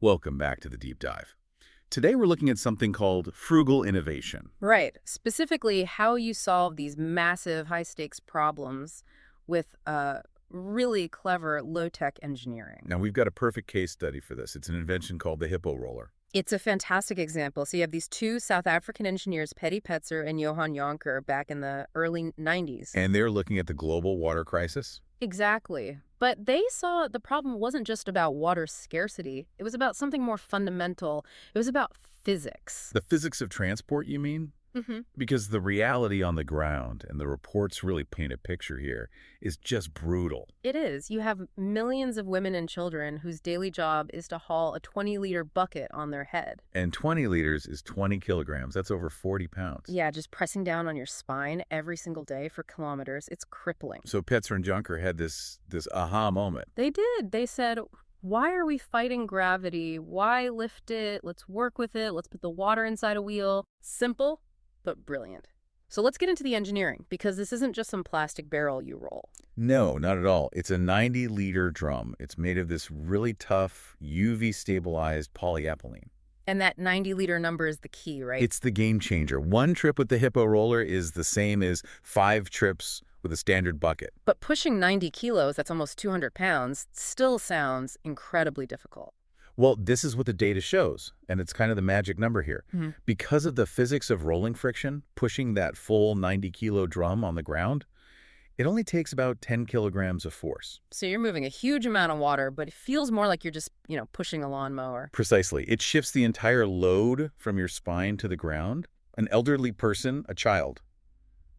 Welcome back to the deep dive. Today we're looking at something called frugal innovation. Right. Specifically, how you solve these massive high-stakes problems with really clever low-tech engineering. Now we've got a perfect case study for this. It's an invention called the Hippo Roller. It's a fantastic example. So you have these two South African engineers, Petty Petzer and Johan Jonker, back in the early 90s. And they're looking at the global water crisis. Exactly. But they saw the problem wasn't just about water scarcity. It was about something more fundamental. It was about physics. The physics of transport, you mean? Mm-hmm. Because the reality on the ground, and the reports really paint a picture here, is just brutal. It is. You have millions of women and children whose daily job is to haul a 20-liter bucket on their head. And 20 liters is 20 kilograms. That's over 40 pounds. Yeah, just pressing down on your spine every single day for kilometers. It's crippling. So Petzer and Juncker had this aha moment. They did. They said, why are we fighting gravity? Why lift it? Let's work with it. Let's put the water inside a wheel. Simple, but brilliant. So let's get into the engineering, because this isn't just some plastic barrel you roll. No, not at all. It's a 90-liter drum. It's made of this really tough, UV-stabilized polyethylene. And that 90-liter number is the key, right? It's the game changer. One trip with the Hippo Roller is the same as 5 trips with a standard bucket. But pushing 90 kilos, that's almost 200 pounds, still sounds incredibly difficult. Well, this is what the data shows, and it's kind of the magic number here. Mm-hmm. Because of the physics of rolling friction, pushing that full 90-kilo drum on the ground, it only takes about 10 kilograms of force. So you're moving a huge amount of water, but it feels more like you're just, pushing a lawnmower. Precisely. It shifts the entire load from your spine to the ground. An elderly person, a child,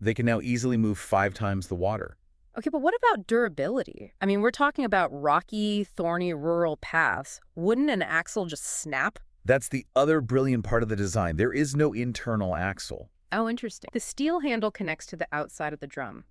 they can now easily move 5 times the water. Okay, but what about durability? I mean, we're talking about rocky, thorny rural paths. Wouldn't an axle just snap? That's the other brilliant part of the design. There is no internal axle. Oh, interesting. The steel handle connects to the outside of the drum.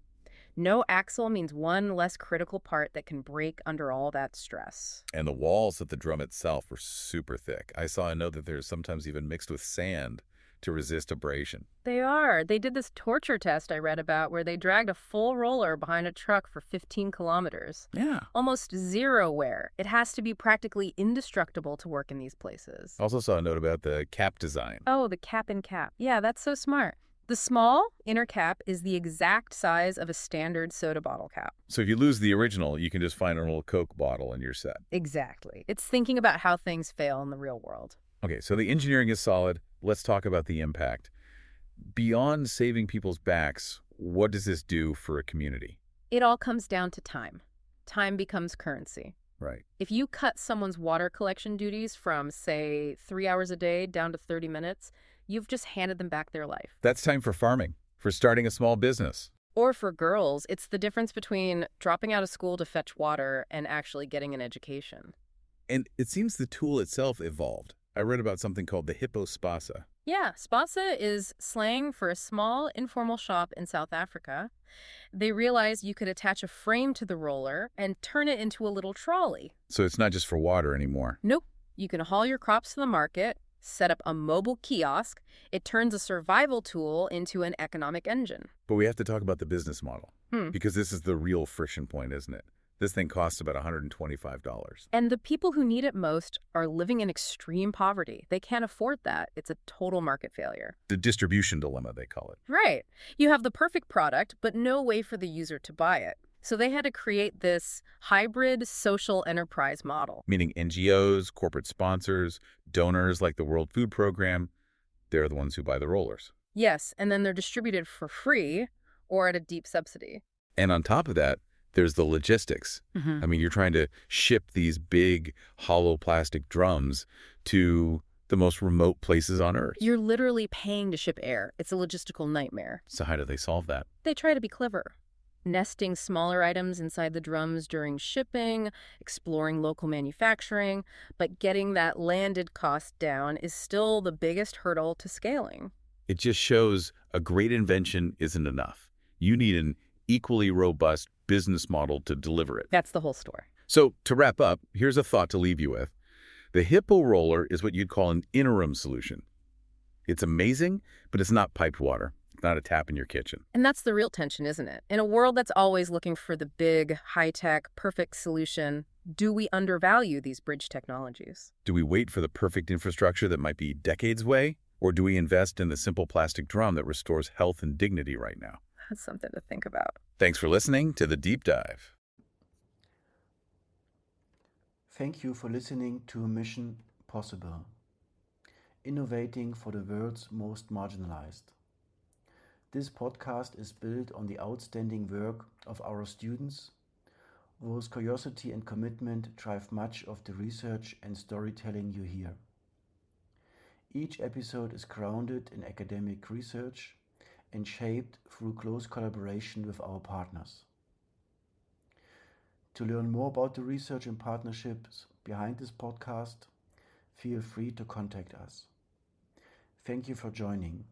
No axle means one less critical part that can break under all that stress. And the walls of the drum itself are super thick. I saw a note that they're sometimes even mixed with sand to resist abrasion. They are. They did this torture test I read about where they dragged a full roller behind a truck for 15 kilometers. Yeah. Almost zero wear. It has to be practically indestructible to work in these places. Also saw a note about the cap design. Oh, the cap in cap. Yeah, that's so smart. The small inner cap is the exact size of a standard soda bottle cap. So if you lose the original, you can just find a little Coke bottle and you're set. Exactly. It's thinking about how things fail in the real world. Okay, so the engineering is solid. Let's talk about the impact. Beyond saving people's backs, what does this do for a community? It all comes down to time. Time becomes currency. Right. If you cut someone's water collection duties from, say, 3 hours a day down to 30 minutes, you've just handed them back their life. That's time for farming, for starting a small business. Or for girls, it's the difference between dropping out of school to fetch water and actually getting an education. And it seems the tool itself evolved. I read about something called the Hippo Spasa. Yeah, Spasa is slang for a small, informal shop in South Africa. They realized you could attach a frame to the roller and turn it into a little trolley. So it's not just for water anymore. Nope. You can haul your crops to the market, set up a mobile kiosk. It turns a survival tool into an economic engine. But we have to talk about the business model, because this is the real friction point, isn't it? This thing costs about $125. And the people who need it most are living in extreme poverty. They can't afford that. It's a total market failure. The distribution dilemma, they call it. Right. You have the perfect product, but no way for the user to buy it. So they had to create this hybrid social enterprise model. Meaning NGOs, corporate sponsors, donors like the World Food Program, they're the ones who buy the rollers. Yes, and then they're distributed for free or at a deep subsidy. And on top of that, there's the logistics. I mean, you're trying to ship these big hollow plastic drums to the most remote places on Earth. You're literally paying to ship air. It's a logistical nightmare. So how do they solve that? They try to be clever. Nesting smaller items inside the drums during shipping, exploring local manufacturing, but getting that landed cost down is still the biggest hurdle to scaling. It just shows a great invention isn't enough. You need an equally robust business model to deliver it. That's the whole story. So to wrap up, here's a thought to leave you with. The Hippo Roller is what you'd call an interim solution. It's amazing, but it's not piped water. not a tap in your kitchen. And that's the real tension, isn't it? In a world that's always looking for the big, high-tech, perfect solution, do we undervalue these bridge technologies? Do we wait for the perfect infrastructure that might be decades away? Or do we invest in the simple plastic drum that restores health and dignity right now? That's something to think about. Thanks for listening to The Deep Dive. Thank you for listening to Mission Possible, innovating for the world's most marginalized. This podcast is built on the outstanding work of our students, whose curiosity and commitment drive much of the research and storytelling you hear. Each episode is grounded in academic research and shaped through close collaboration with our partners. To learn more about the research and partnerships behind this podcast, feel free to contact us. Thank you for joining.